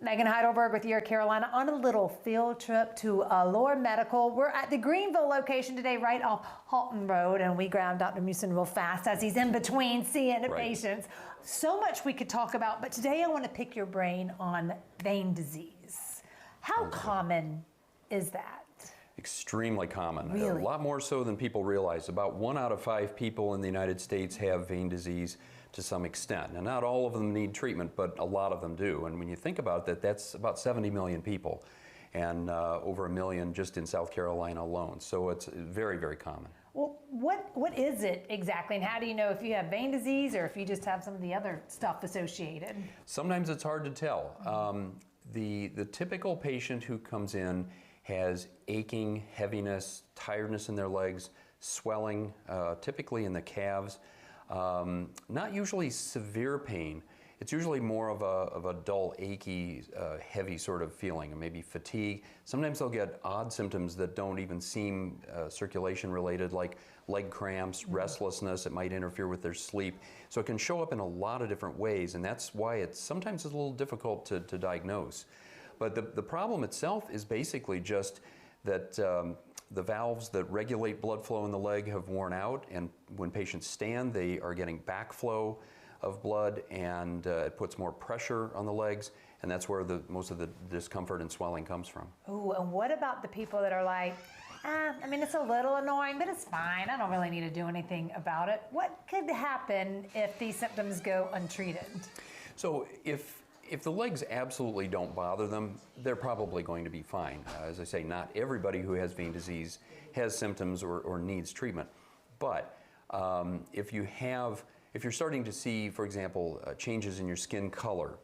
Megan Heidelberg with Your Carolina on a little field trip to Allure Medical. We're at the Greenville location today, right off Halton Road, and we grabbed Dr. Musin real fast as he's in between seeing patients. So much we could talk about, but today I want to pick your brain on vein disease. How common is that? Extremely common. Really? A lot more so than people realize. About 1 out of 5 people in the United States have vein disease to some extent. And not all of them need treatment, but a lot of them do. And when you think about that, that's about 70 million people, and over 1 million just in South Carolina alone. So it's very, very common. Well, what is it exactly, and how do you know if you have vein disease or if you just have some of the other stuff associated? Sometimes it's hard to tell. The typical patient who comes in has aching, heaviness, tiredness in their legs, swelling, typically in the calves. Not usually severe pain. It's usually more of a dull, achy, heavy sort of feeling, and maybe fatigue. Sometimes they'll get odd symptoms that don't even seem circulation related, like leg cramps, restlessness. It might interfere with their sleep. So it can show up in a lot of different ways, and that's why it's sometimes a little difficult to diagnose. But the problem itself is basically just that the valves that regulate blood flow in the leg have worn out, and when patients stand, they are getting backflow of blood, and it puts more pressure on the legs, and that's where most of the discomfort and swelling comes from. Oh, and what about the people that are like, I mean, it's a little annoying, but it's fine. I don't really need to do anything about it. What could happen if these symptoms go untreated? So if the legs absolutely don't bother them, they're probably going to be fine. As I say, not everybody who has vein disease has symptoms or needs treatment. But if you're starting to see, for example, changes in your skin color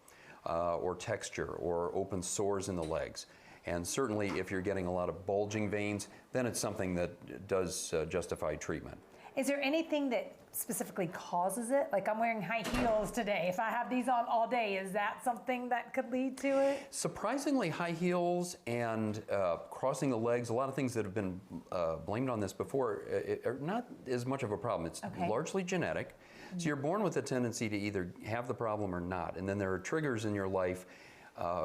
or texture or open sores in the legs, and certainly if you're getting a lot of bulging veins, then it's something that does justify treatment. Is there anything that specifically causes it? Like, I'm wearing high heels today. If I have these on all day, is that something that could lead to it? Surprisingly, high heels and crossing the legs, a lot of things that have been blamed on this before, are not as much of a problem. It's largely genetic. So you're born with a tendency to either have the problem or not. And then there are triggers in your life.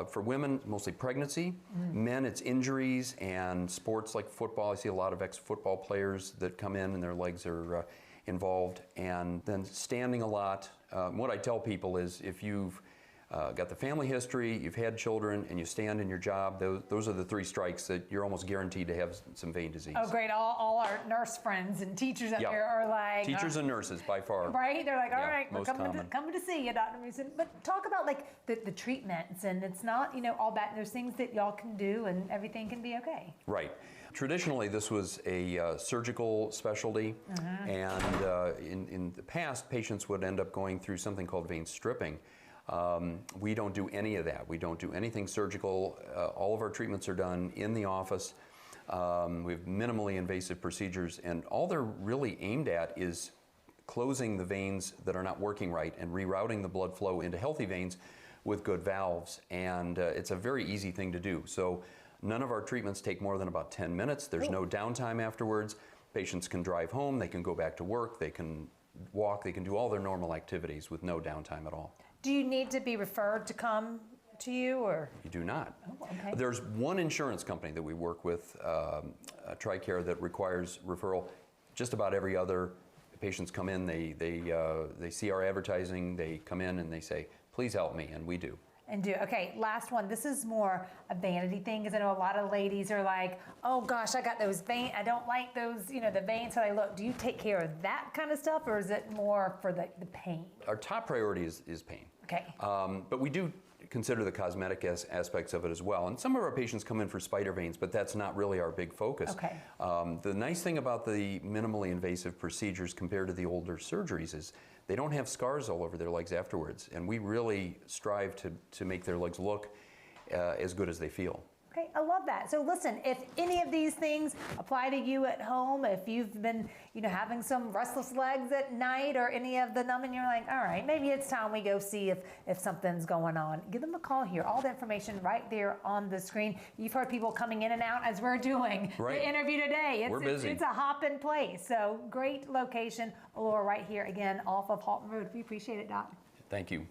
For women, mostly pregnancy. Men, it's injuries and sports like football. I see a lot of ex-football players that come in and their legs are involved. And then standing a lot. What I tell people is if you've got the family history, you've had children, and you stand in your job, those are the 3 strikes that you're almost guaranteed to have some vein disease. Oh, great. All our nurse friends and teachers out there are like... Teachers and nurses, by far. Right? They're like, all right, we're coming to see you, Dr. Musin. But talk about, like, the treatments, and it's not, all bad. There's things that y'all can do, and everything can be okay. Right. Traditionally, this was a surgical specialty, and in the past, patients would end up going through something called vein stripping. We don't do any of that. We don't do anything surgical. All of our treatments are done in the office. We have minimally invasive procedures, and all they're really aimed at is closing the veins that are not working right and rerouting the blood flow into healthy veins with good valves. And it's a very easy thing to do. So none of our treatments take more than about 10 minutes. There's no downtime afterwards. Patients can drive home, they can go back to work, they can walk, they can do all their normal activities with no downtime at all. Do you need to be referred to come to you, or? You do not. Oh, okay. There's one insurance company that we work with, TRICARE, that requires referral. Just about every other patients come in, they see our advertising, they come in and they say, please help me, and we do. Okay, last one. This is more a vanity thing, because I know a lot of ladies are like, oh gosh, I got those veins, I don't like those, the veins how they look. Do you take care of that kind of stuff, or is it more for the pain? Our top priority is pain. Okay. But we do consider the cosmetic aspects of it as well. And some of our patients come in for spider veins, but that's not really our big focus. Okay. The nice thing about the minimally invasive procedures compared to the older surgeries is they don't have scars all over their legs afterwards. And we really strive to make their legs look as good as they feel. Okay, I love that. So listen, if any of these things apply to you at home, if you've been, having some restless legs at night or any of the numbing, you're like, all right, maybe it's time we go see if something's going on. Give them a call here. All the information right there on the screen. You've heard people coming in and out as we're doing the interview today. We're busy. It's a hopping place. So great location. Allure right here again off of Halton Road. We appreciate it, Doc. Thank you.